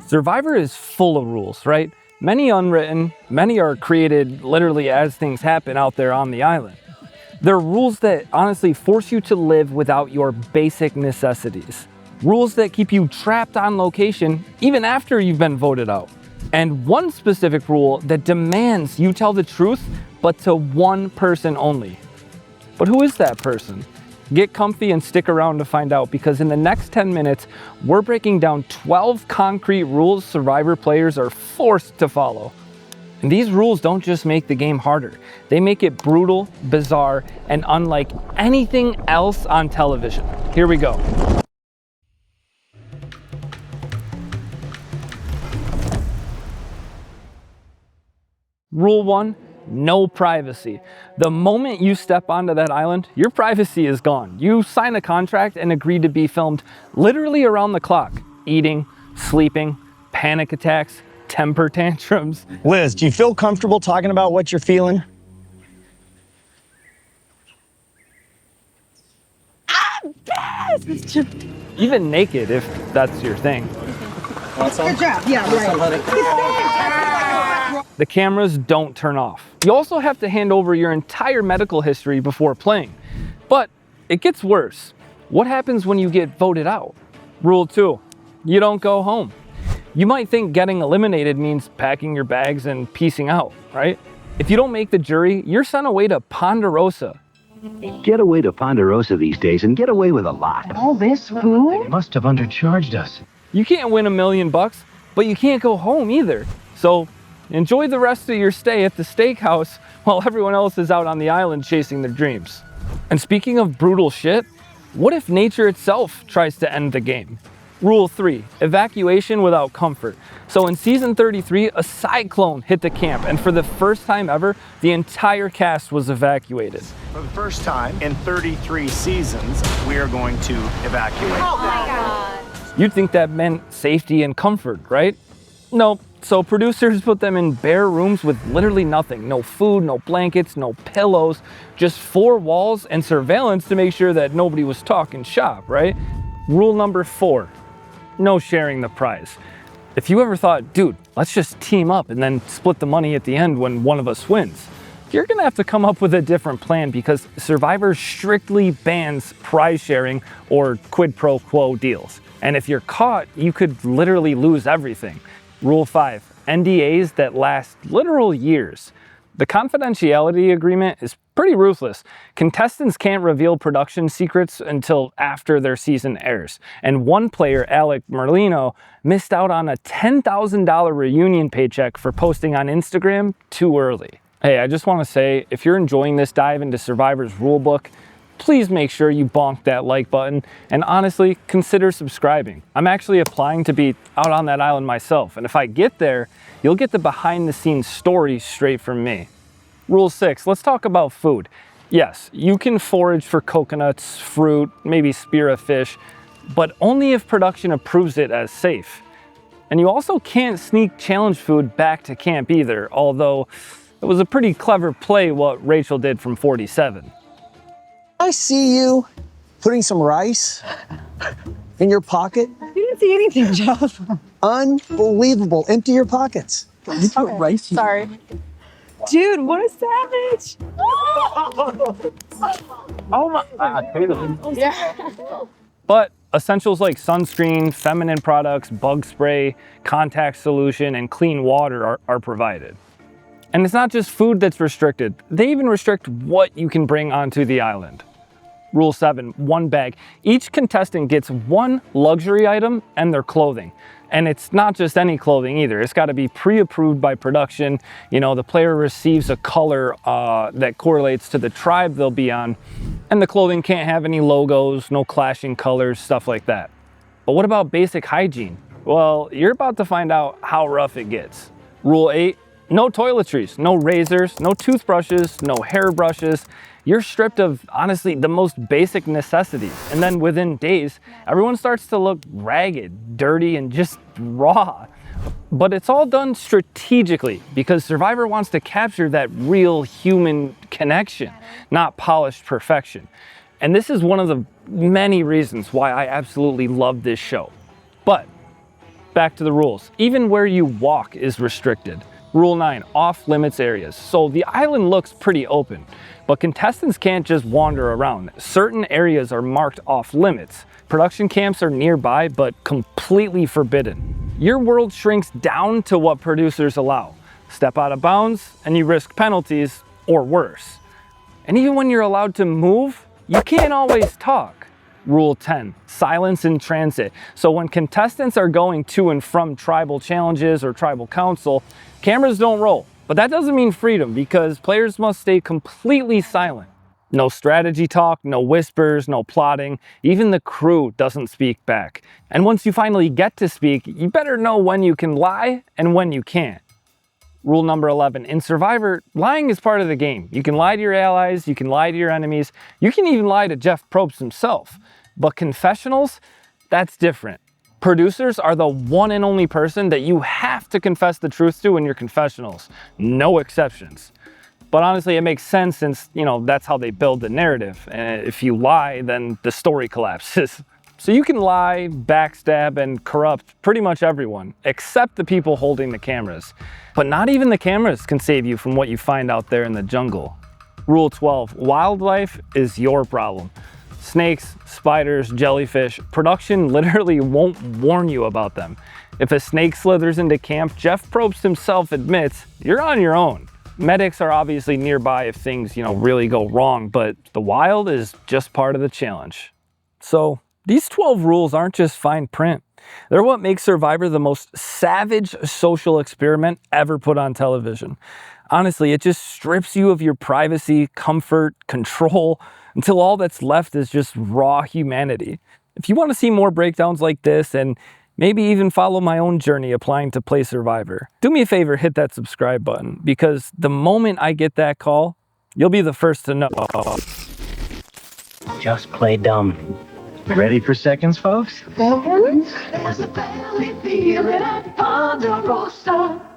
Survivor is full of rules, right? Many unwritten, many are created literally as things happen out there on the island. They're rules that honestly force you to live without your basic necessities. Rules that keep you trapped on location even after you've been voted out. And one specific rule that demands you tell the truth, but to one person only. But who is that person? Get comfy and stick around to find out, because in the next 10 minutes, we're breaking down 12 concrete rules Survivor players are forced to follow. And these rules don't just make the game harder. They make it brutal, bizarre, and unlike anything else on television. Here we go. Rule 1, no privacy. The moment you step onto that island, your privacy is gone. You sign a contract and agree to be filmed literally around the clock. Eating, sleeping, panic attacks, temper tantrums. Liz, do you feel comfortable talking about what you're feeling? Even naked, if that's your thing. Good job. Yeah, right. The cameras don't turn off. You also have to hand over your entire medical history before playing. But it gets worse. What happens when you get voted out? Rule 2, you don't go home. You might think getting eliminated means packing your bags and peacing out, right? If you don't make the jury, you're sent away to Ponderosa. Get away to Ponderosa these days and get away with a lot. All this food? They must have undercharged us. You can't win $1 million, but you can't go home either. So enjoy the rest of your stay at the steakhouse while everyone else is out on the island chasing their dreams. And speaking of brutal shit, what if nature itself tries to end the game? Rule 3, evacuation without comfort. So in season 33, a cyclone hit the camp, and for the first time ever, the entire cast was evacuated. For the first time in 33 seasons, we are going to evacuate. Oh my God. You'd think that meant safety and comfort, right? Nope. So producers put them in bare rooms with literally nothing. No food, no blankets, no pillows, just 4 walls and surveillance to make sure that nobody was talking shop, right? Rule number 4, no sharing the prize. If you ever thought, dude, let's just team up and then split the money at the end when one of us wins, you're gonna have to come up with a different plan, because Survivor strictly bans prize sharing or quid pro quo deals. And if you're caught, you could literally lose everything. Rule 5, NDAs that last literal years. The confidentiality agreement is pretty ruthless. Contestants can't reveal production secrets until after their season airs. And one player, Alec Merlino, missed out on a $10,000 reunion paycheck for posting on Instagram too early. Hey, I just want to say, if you're enjoying this dive into Survivor's rulebook, please make sure you bonk that like button, and honestly, consider subscribing. I'm actually applying to be out on that island myself, and if I get there, you'll get the behind the scenes story straight from me. Rule 6, let's talk about food. Yes, you can forage for coconuts, fruit, maybe spear a fish, but only if production approves it as safe. And you also can't sneak challenge food back to camp either, although it was a pretty clever play what Rachel did from 47. I see you putting some rice in your pocket. You didn't see anything, Jeff. Unbelievable. Empty your pockets. You put rice. Sorry. Dude, what a savage. Oh my. Yeah. But essentials like sunscreen, feminine products, bug spray, contact solution, and clean water are provided. And it's not just food that's restricted. They even restrict what you can bring onto the island. Rule 7, 1 bag. Each contestant gets 1 luxury item and their clothing. And it's not just any clothing either. It's got to be pre-approved by production. You know, the player receives a color that correlates to the tribe they'll be on. And the clothing can't have any logos, no clashing colors, stuff like that. But what about basic hygiene? Well, you're about to find out how rough it gets. Rule 8, no toiletries, no razors, no toothbrushes, no hairbrushes. You're stripped of, honestly, the most basic necessities. And then within days, everyone starts to look ragged, dirty, and just raw. But it's all done strategically, because Survivor wants to capture that real human connection, not polished perfection. And this is one of the many reasons why I absolutely love this show. But Back to the rules. Even where you walk is restricted. Rule 9, off-limits areas. So the island looks pretty open, but contestants can't just wander around. Certain areas are marked off-limits. Production camps are nearby, but completely forbidden. Your world shrinks down to what producers allow. Step out of bounds, and you risk penalties, or worse. And even when you're allowed to move, you can't always talk. Rule 10, silence in transit. So when contestants are going to and from tribal challenges or tribal council, cameras don't roll. But that doesn't mean freedom, because players must stay completely silent. No strategy talk, no whispers, no plotting. Even the crew doesn't speak back. And once you finally get to speak, you better know when you can lie and when you can't. Rule number 11, in Survivor, lying is part of the game. You can lie to your allies, you can lie to your enemies, you can even lie to Jeff Probst himself. But Confessionals, that's different. Producers are the one and only person that you have to confess the truth to in your confessionals. No exceptions. But honestly, it makes sense since, that's how they build the narrative. And if you lie, then the story collapses. So you can lie, backstab, and corrupt pretty much everyone, except the people holding the cameras. But not even the cameras can save you from what you find out there in the jungle. Rule 12, wildlife is your problem. Snakes, spiders, jellyfish, production literally won't warn you about them. If a snake slithers into camp, Jeff Probst himself admits you're on your own. Medics are obviously nearby if things, really go wrong, but the wild is just part of the challenge. So these 12 rules aren't just fine print. They're what makes Survivor the most savage social experiment ever put on television. Honestly, it just strips you of your privacy, comfort, control, until all that's left is just raw humanity. If you want to see more breakdowns like this and maybe even follow my own journey applying to play Survivor, do me a favor, hit that subscribe button, because the moment I get that call, you'll be the first to know. Just play dumb. Ready for seconds, folks? There's a family feeling at Ponderosa.